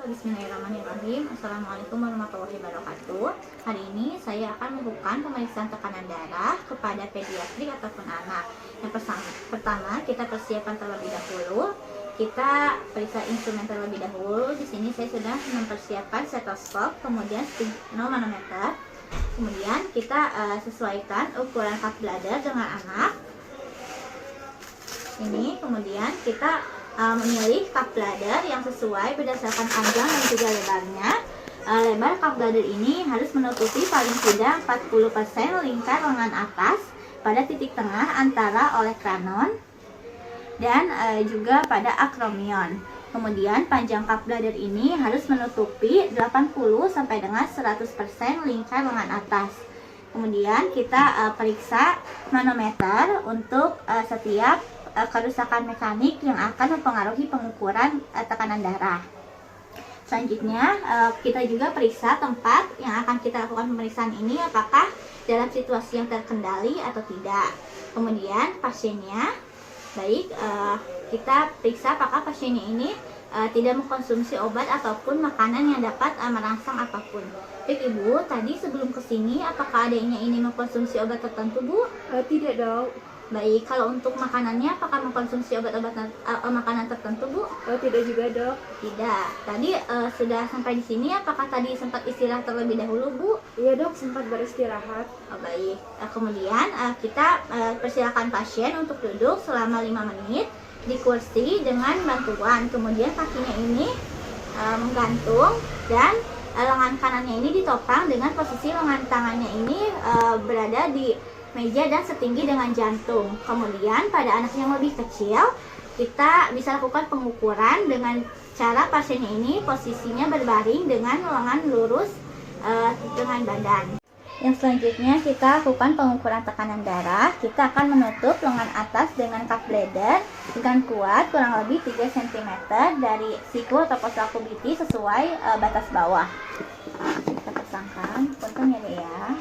Bismillahirrahmanirrahim. Assalamualaikum warahmatullahi wabarakatuh. Hari ini saya akan melakukan pemeriksaan tekanan darah kepada pediatrik ataupun anak. Yang pertama kita persiapan terlebih dahulu. Kita periksa instrumen terlebih dahulu. Di sini saya sudah mempersiapkan stetoskop, kemudian manometer. Kemudian kita sesuaikan ukuran cup bladder dengan anak. Ini kemudian kita memilih cup bladder yang sesuai berdasarkan panjang dan juga lebarnya. Lebar cup bladder ini harus menutupi paling tidak 40% lingkar lengan atas pada titik tengah antara olecranon dan juga pada acromion. Kemudian panjang cup bladder ini harus menutupi 80 sampai dengan 100% lingkar lengan atas. Kemudian kita periksa manometer untuk setiap kerusakan mekanik yang akan mempengaruhi pengukuran tekanan darah. Selanjutnya kita juga periksa tempat yang akan kita lakukan pemeriksaan ini apakah dalam situasi yang terkendali atau tidak. Kemudian pasiennya, baik kita periksa apakah pasiennya ini tidak mengkonsumsi obat ataupun makanan yang dapat merangsang apapun. Baik Ibu, tadi sebelum kesini apakah adanya ini mengkonsumsi obat tertentu Bu? Tidak dok. Baik, kalau untuk makanannya apakah mengkonsumsi obat-obatan makanan tertentu Bu? Tidak juga dok. Tidak. Tadi sudah sampai di sini apakah tadi sempat istirahat terlebih dahulu Bu? Iya dok, sempat beristirahat. Baik. Kemudian kita persilakan pasien untuk duduk selama 5 menit di kursi dengan bantuan. Kemudian kakinya ini menggantung dan lengan kanannya ini ditopang dengan posisi lengan tangannya ini berada di meja dan setinggi dengan jantung. Kemudian pada anak yang lebih kecil kita bisa lakukan pengukuran dengan cara pasiennya ini posisinya berbaring dengan lengan lurus dengan badan. Yang selanjutnya kita lakukan pengukuran tekanan darah. Kita akan menutup lengan atas dengan cup bladder dengan kuat kurang lebih 3 cm dari siku atau postal kubiti sesuai batas bawah. Kita pasangkan, punten ya Dek ya.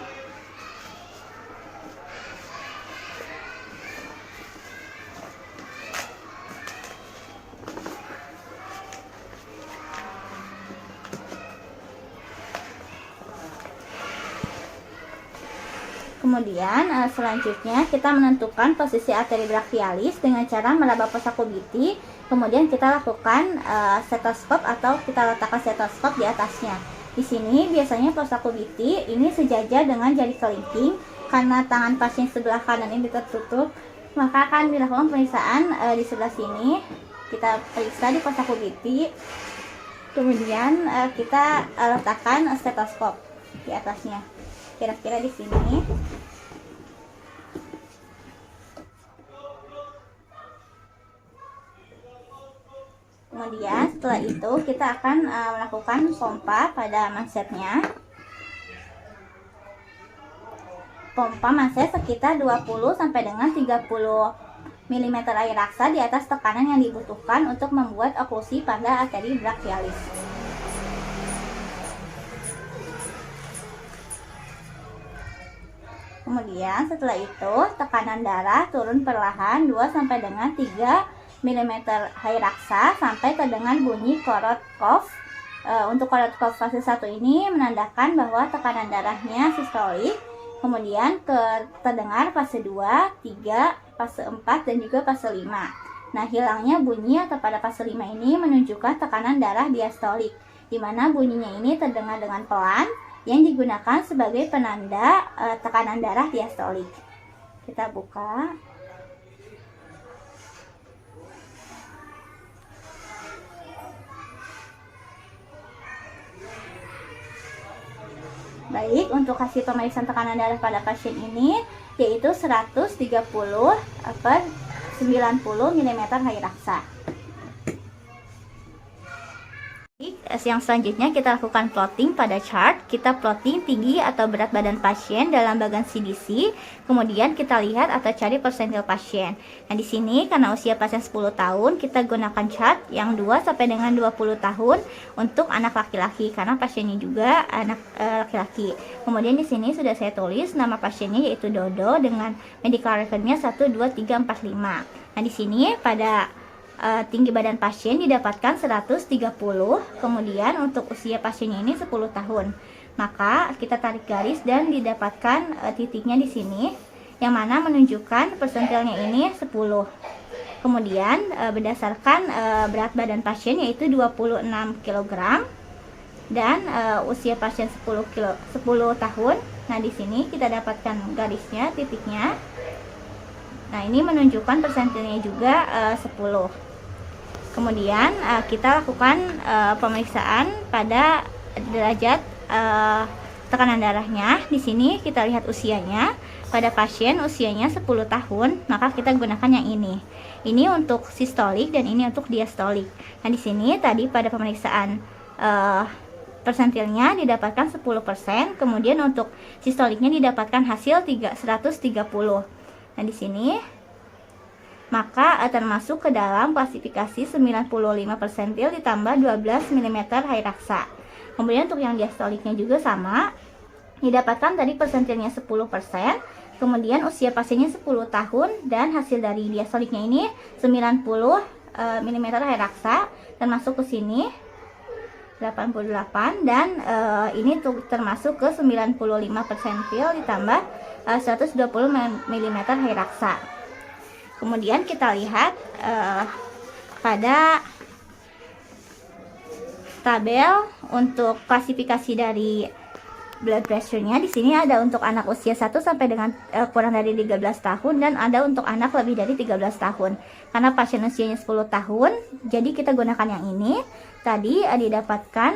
Kemudian selanjutnya kita menentukan posisi arteri brachialis dengan cara meraba fossa kubiti. Kemudian kita lakukan stetoskop atau kita letakkan stetoskop di atasnya. Di sini biasanya fossa kubiti ini sejajar dengan jari kelingking. Karena tangan pasien sebelah kanan ini tertutup, maka akan dilakukan pemeriksaan di sebelah sini. Kita periksa di fossa kubiti. Kemudian kita letakkan stetoskop di atasnya. Kira-kira di sini. Kemudian setelah itu kita akan melakukan pompa pada mansetnya. Pompa manset sekitar 20 sampai dengan 30 mm air raksa di atas tekanan yang dibutuhkan untuk membuat oklusi pada arteri brachialis. Kemudian setelah itu tekanan darah turun perlahan 2 sampai dengan 3 mm air raksa sampai terdengar bunyi korot cough. Untuk korot cough fase 1 ini menandakan bahwa tekanan darahnya sistolik. Kemudian terdengar fase 2, 3, fase 4 dan juga fase 5. Nah, hilangnya bunyi atau pada fase 5 ini menunjukkan tekanan darah diastolik, di mana bunyinya ini terdengar dengan pelan yang digunakan sebagai penanda tekanan darah diastolik. Kita buka. Baik, untuk hasil pemeriksaan tekanan darah pada pasien ini yaitu 130/90 mm air raksa. Yang selanjutnya kita lakukan plotting pada chart. Kita plotting tinggi atau berat badan pasien dalam bagan CDC. Kemudian kita lihat atau cari persentil pasien. Nah, di sini karena usia pasien 10 tahun, kita gunakan chart yang 2 sampai dengan 20 tahun untuk anak laki-laki karena pasiennya juga anak laki-laki. Kemudian di sini sudah saya tulis nama pasiennya yaitu Dodo dengan medical reference-nya 12345. Nah, di sini pada tinggi badan pasien didapatkan 130, kemudian untuk usia pasiennya ini 10 tahun. Maka kita tarik garis dan didapatkan titiknya di sini, yang mana menunjukkan persentilnya ini 10. Kemudian berdasarkan berat badan pasien yaitu 26 kg dan usia pasien 10 tahun. Nah, di sini kita dapatkan garisnya, titiknya. Nah, ini menunjukkan persentilnya juga 10. Kemudian kita lakukan pemeriksaan pada derajat tekanan darahnya. Di sini kita lihat usianya. Pada pasien usianya 10 tahun, maka kita gunakan yang ini. Ini untuk sistolik dan ini untuk diastolik. Nah, di sini tadi pada pemeriksaan persentilnya didapatkan 10%, kemudian untuk sistoliknya didapatkan hasil 130. Nah, di sini maka termasuk ke dalam klasifikasi 95 persentil ditambah 12 mm hai raksa. Kemudian untuk yang diastoliknya juga sama, didapatkan tadi persentilnya 10%, kemudian usia pasiennya 10 tahun dan hasil dari diastoliknya ini 90 mm hai raksa, termasuk ke sini 88, dan ini termasuk ke 95 persentil ditambah 120 mm hai raksa. Kemudian kita lihat pada tabel untuk klasifikasi dari blood pressure-nya. Di sini ada untuk anak usia 1 sampai dengan kurang dari 13 tahun dan ada untuk anak lebih dari 13 tahun. Karena pasien usianya 10 tahun, jadi kita gunakan yang ini. Tadi didapatkan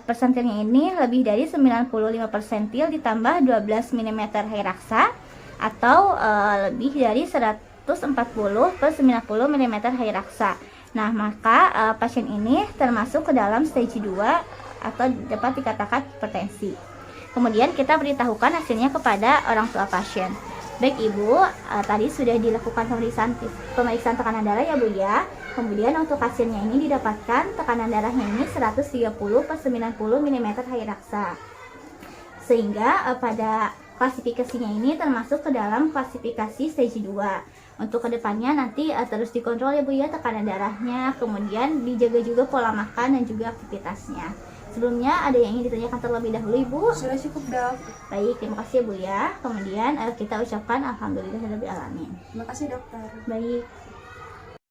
persentilnya ini lebih dari 95 persentil ditambah 12 mm hai raksa atau lebih dari 140 per 90 mm hai raksa. Nah, maka pasien ini termasuk ke dalam stage 2 atau dapat dikatakan hipertensi. Kemudian kita beritahukan hasilnya kepada orang tua pasien. Baik Ibu, tadi sudah dilakukan pemeriksaan tekanan darah ya Bu ya. Kemudian untuk hasilnya ini didapatkan tekanan darahnya ini 130 per 90 mm hai raksa. Sehingga pada klasifikasinya ini termasuk ke dalam klasifikasi stage 2. Untuk kedepannya nanti terus dikontrol ya Bu ya tekanan darahnya, kemudian dijaga juga pola makan dan juga aktivitasnya. Sebelumnya ada yang ingin ditanyakan terlebih dahulu Ibu? Sudah cukup dok. Baik, terima kasih ya Bu ya. Kemudian kita ucapkan alhamdulillahirabbil alamin. Terima kasih dokter. Baik.